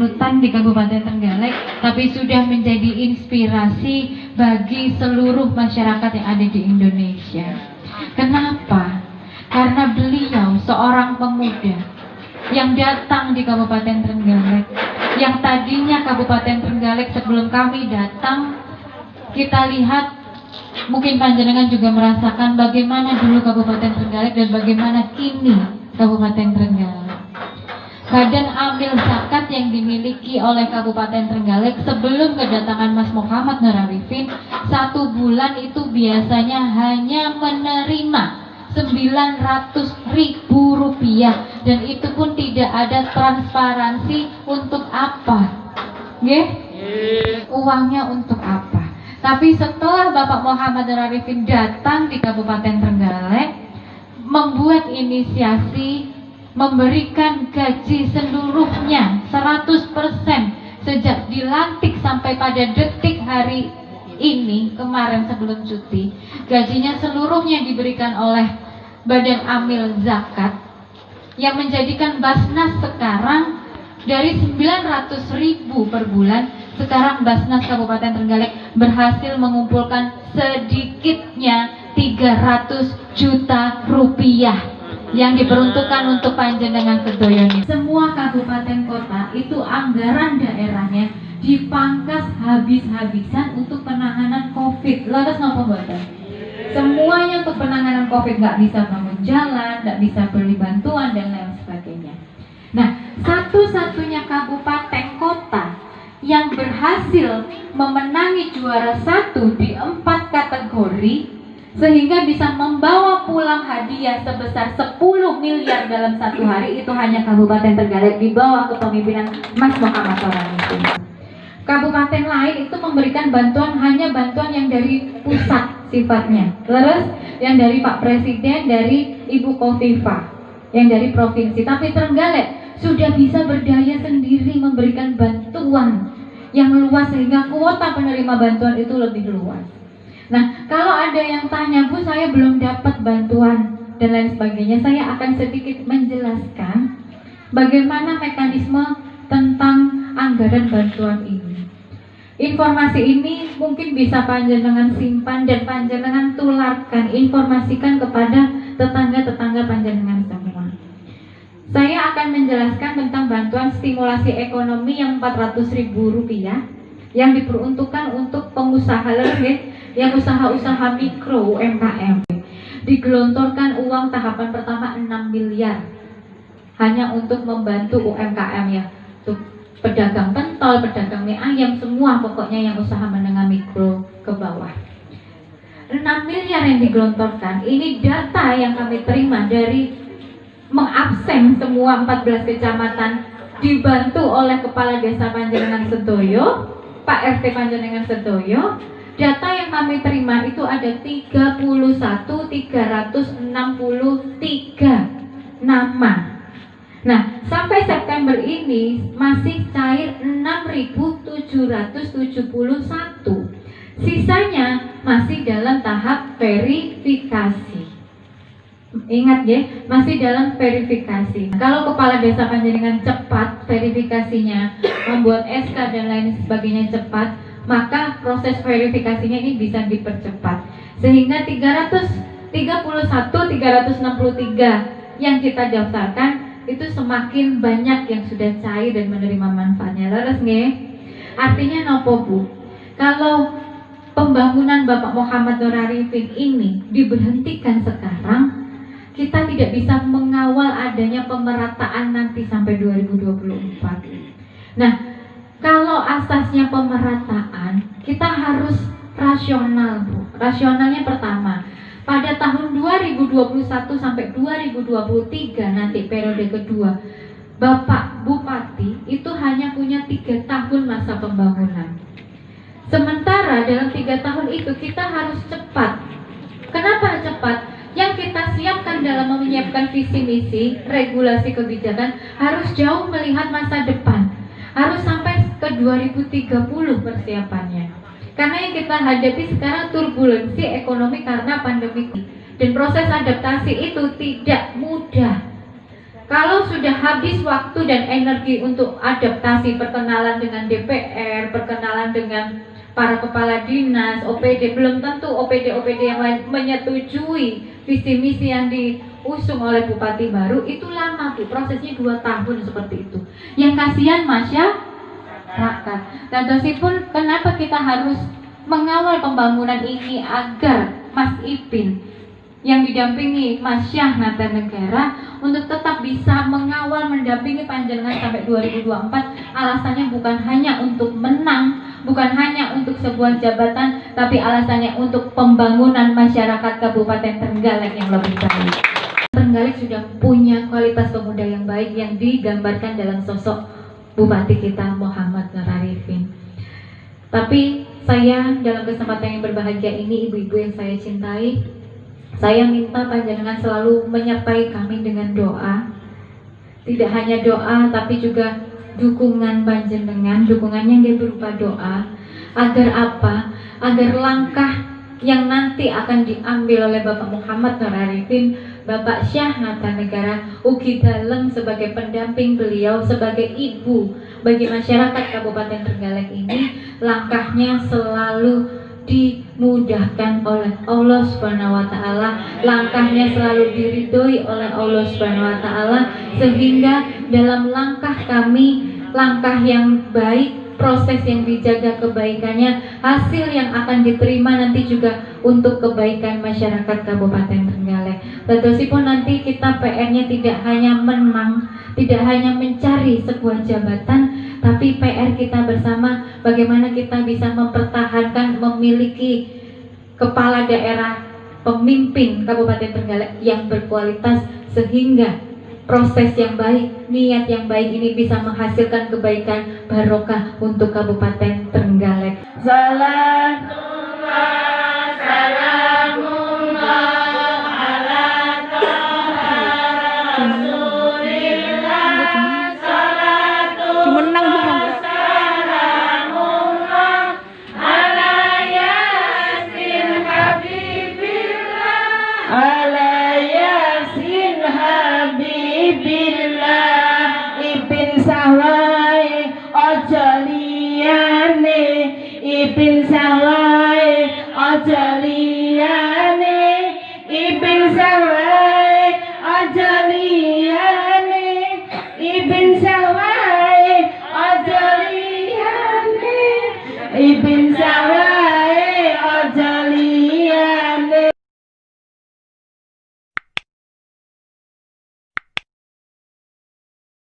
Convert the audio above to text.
panutan di Kabupaten Trenggalek, tapi sudah menjadi inspirasi bagi seluruh masyarakat yang ada di Indonesia. Kenapa? Karena beliau seorang pemuda yang datang di Kabupaten Trenggalek, yang tadinya Kabupaten Trenggalek sebelum kami datang, kita lihat, mungkin panjenengan juga merasakan bagaimana dulu Kabupaten Trenggalek dan bagaimana kini Kabupaten Trenggalek. Badan amil zakat yang dimiliki oleh Kabupaten Trenggalek sebelum kedatangan Mas Muhammad Nur Arifin, 1 bulan itu biasanya hanya menerima 900.000 rupiah, dan itu pun tidak ada transparansi untuk apa, uangnya untuk apa. Tapi setelah Bapak Muhammad Nur Arifin datang di Kabupaten Trenggalek, membuat inisiasi memberikan gaji seluruhnya 100% sejak dilantik sampai pada detik hari ini, kemarin sebelum cuti, gajinya seluruhnya diberikan oleh Badan Amil Zakat, yang menjadikan Basnas sekarang dari 900.000 per bulan, sekarang Basnas Kabupaten Trenggalek berhasil mengumpulkan sedikitnya 300 juta rupiah yang diperuntukkan untuk panjenengan sedoyo. Semua kabupaten kota itu anggaran daerahnya dipangkas habis-habisan untuk penanganan COVID. Lalu napa mboten? Semuanya untuk penanganan COVID, nggak bisa bangun jalan, nggak bisa beli bantuan dan lain sebagainya. Nah, satu-satunya kabupaten kota yang berhasil memenangi juara 1 di 4 kategori sehingga bisa membawa pulang hadiah sebesar 10 miliar dalam 1 hari, itu hanya Kabupaten Trenggalek di bawah kepemimpinan Mas Muhammad Nur Arifin. Kabupaten lain itu memberikan bantuan hanya bantuan yang dari pusat sifatnya, terus yang dari Pak Presiden, dari Ibu Khofifah, yang dari provinsi. Tapi Trenggalek sudah bisa berdaya sendiri memberikan bantuan yang luas sehingga kuota penerima bantuan itu lebih luas. Nah, kalau ada yang tanya, Bu, saya belum dapat bantuan dan lain sebagainya, saya akan sedikit menjelaskan bagaimana mekanisme tentang anggaran bantuan ini. Informasi ini mungkin bisa panjenengan simpan dan panjenengan tularkan, informasikan kepada tetangga-tetangga panjenengan semua. Saya akan menjelaskan tentang bantuan stimulasi ekonomi yang 400.000 rupiah yang diperuntukkan untuk pengusaha yang usaha-usaha mikro UMKM. Digelontorkan uang tahapan pertama 6 miliar hanya untuk membantu UMKM, ya, untuk pedagang pentol, pedagang mie ayam, semua pokoknya yang usaha menengah mikro ke bawah. 6 miliar yang digelontorkan, ini data yang kami terima dari mengabsen semua 14 kecamatan, dibantu oleh Kepala Desa Panjenengan Sedoyo, Pak RT Panjenengan Sedoyo. Data yang kami terima itu ada 31.363 nama. Nah, sampai September ini masih cair 6.771. Sisanya masih dalam tahap verifikasi. Ingat ya, masih dalam verifikasi. Kalau Kepala Desa Panjenengan cepat verifikasinya, membuat SK dan lain sebagainya cepat, maka proses verifikasinya ini bisa dipercepat. Sehingga 363 yang kita daftarkan itu semakin banyak yang sudah cair dan menerima manfaatnya. Leres nggih? Artinya nopo, Bu? Kalau pembangunan Bapak Muhammad Nur Arifin ini diberhentikan sekarang, kita tidak bisa mengawal adanya pemerataan nanti sampai 2024. Nah, kalau asasnya pemerataan, kita harus rasional, Bu. Rasionalnya pertama, pada tahun 2021 sampai 2023 nanti periode kedua, Bapak Bupati itu hanya punya 3 tahun masa pembangunan. Sementara dalam 3 tahun itu kita harus cepat. Kenapa cepat? Yang kita siapkan dalam menyiapkan visi misi, regulasi kebijakan harus jauh melihat masa depan. Harus sampai ke 2030 persiapannya. Karena yang kita hadapi sekarang turbulensi ekonomi karena pandemi, dan proses adaptasi itu tidak mudah. Kalau sudah habis waktu dan energi untuk adaptasi, perkenalan dengan DPR, perkenalan dengan para kepala dinas, OPD, belum tentu OPD-OPD yang lain menyetujui visi misi yang diusung oleh bupati baru. Itu lama Bu, prosesnya 2 tahun seperti itu. Yang kasihan masyarakat. Dan pun kenapa kita harus mengawal pembangunan ini agar Mas Ipin yang didampingi Mas Syah Nata Negara untuk tetap bisa mengawal mendampingi panjenengan sampai 2024. Alasannya bukan hanya untuk menang, bukan hanya untuk sebuah jabatan, tapi alasannya untuk pembangunan masyarakat Kabupaten Trenggalek yang lebih baik. Trenggalek sudah punya kualitas pemuda yang baik yang digambarkan dalam sosok Bupati kita Muhammad Nur Arifin. Tapi saya dalam kesempatan yang berbahagia ini, ibu-ibu yang saya cintai, saya minta panjenengan selalu menyertai kami dengan doa. Tidak hanya doa, tapi juga dukungan panjenengan. Dukungannya nggih berupa doa. Agar apa? Agar langkah yang nanti akan diambil oleh Bapak Muhammad Nur Arifin, Bapak Syah Nata Negara, ugi dalem sebagai pendamping beliau, sebagai ibu bagi masyarakat Kabupaten Trenggalek ini, langkahnya selalu dimudahkan oleh Allah Subhanahu wa taala, langkahnya selalu diridhoi oleh Allah Subhanahu wa taala, sehingga dalam langkah kami, langkah yang baik, proses yang dijaga kebaikannya, hasil yang akan diterima nanti juga untuk kebaikan masyarakat Kabupaten Trenggalek. Tadosipun nanti kita PR-nya tidak hanya menang, tidak hanya mencari sebuah jabatan, tapi PR kita bersama bagaimana kita bisa mempertahankan, memiliki kepala daerah, pemimpin Kabupaten Trenggalek yang berkualitas, sehingga proses yang baik, niat yang baik ini bisa menghasilkan kebaikan barokah untuk Kabupaten Trenggalek. Ipin sawai aja